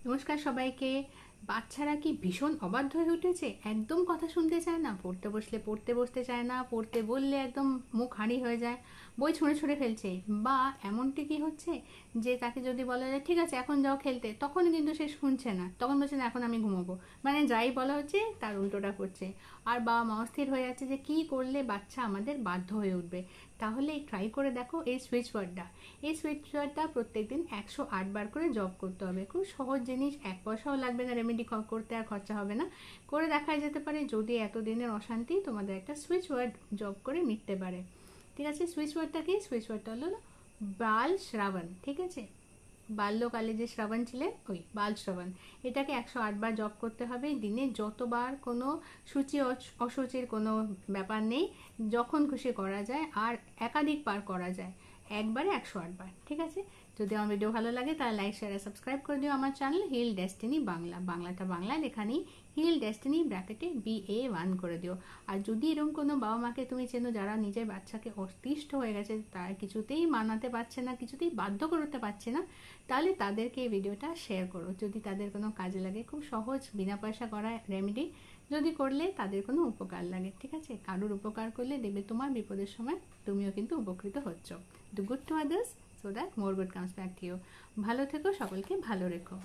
নমস্কার সবাইকে। বাচ্চারা কি ভীষণ অবাধ্য হয়ে উঠেছে, একদম কথা শুনতে চায় না, পড়তে বসলে পড়তে বসতে চায় না, পড়তে বললে একদম মুখ হাঁড়ি হয়ে যায়, বই ছুঁড়ে ছুঁড়ে ফেলছে। বা এমনটি কি হচ্ছে যে তাকে যদি বলা যায় ঠিক আছে এখন যাও খেলতে, তখন কিন্তু সে শুনছে না, তখন বলছে না এখন আমি ঘুমাবো। মানে যাই বলা হচ্ছে তার উল্টোটা করছে। আর বাবা মা অস্থির হয়ে যাচ্ছে যে কি করলে বাচ্চা আমাদের বাধ্য হয়ে উঠবে। তাহলে ট্রাই করে দেখো এই সুইচ ওয়ার্ডটা। এই সুইচ ওয়ার্ডটা প্রত্যেকদিন 108 বার করে জব করতে হবে। খুব সহজ জিনিস, 1 পয়সাও লাগবে না রেমেডি করতে, আর খরচা হবে না। করে দেখাই যেতে পারে যদি এতদিনের অশান্তি তোমাদের একটা সুইচ ওয়ার্ড জব করে মিটতে পারে। ঠিক আছে, সুইচ ওয়ার্ডটা কি? সুইচ ওয়ার্ডটা হলো বাল শ্রাবণ। ঠিক আছে, বাল্যকালে যে শ্রাবণ ছিলেন ওই বাল শ্রাবণ। এটাকে 108 বার জপ করতে হবে দিনে, যতবার, কোনো সূচি অসুচির কোনো ব্যাপার নেই, যখন খুশি করা যায়, আর একাধিক বার করা যায়, একবারে 108 বার। ঠিক আছে, যদি আমার ভিডিও ভালো লাগে তাহলে লাইক শেয়ার আর সাবস্ক্রাইব করে দিও আমার চ্যানেল হিল ডেস্টিনি বাংলা। বাংলাটা বাংলা লেখা নেই, হিল ডেস্টিনি ব্র্যাকেটে BA1 করে দিও। আর যদি এরকম কোনো বাবা মাকে তুমি চেনো যারা নিজের বাচ্চাকে অতিষ্ঠ হয়ে গেছে, তারা কিছুতেই মানাতে পারছে না, কিছুতেই বাধ্য করতে পারছে না, তাহলে তাদেরকে এই ভিডিওটা শেয়ার করো, যদি তাদের কোনো কাজে লাগে। খুব সহজ, বিনা পয়সা করা রেমেডি, যদি করলে তাদের কোনো উপকার লাগে। ঠিক আছে, কারোর উপকার করলে দেখবে তোমার বিপদের সময় তুমিও কিন্তু উপকৃত হচ্ছ। Do good to others so that more good comes back to you. ভালো থেকো, সকলকে ভালো রেখো।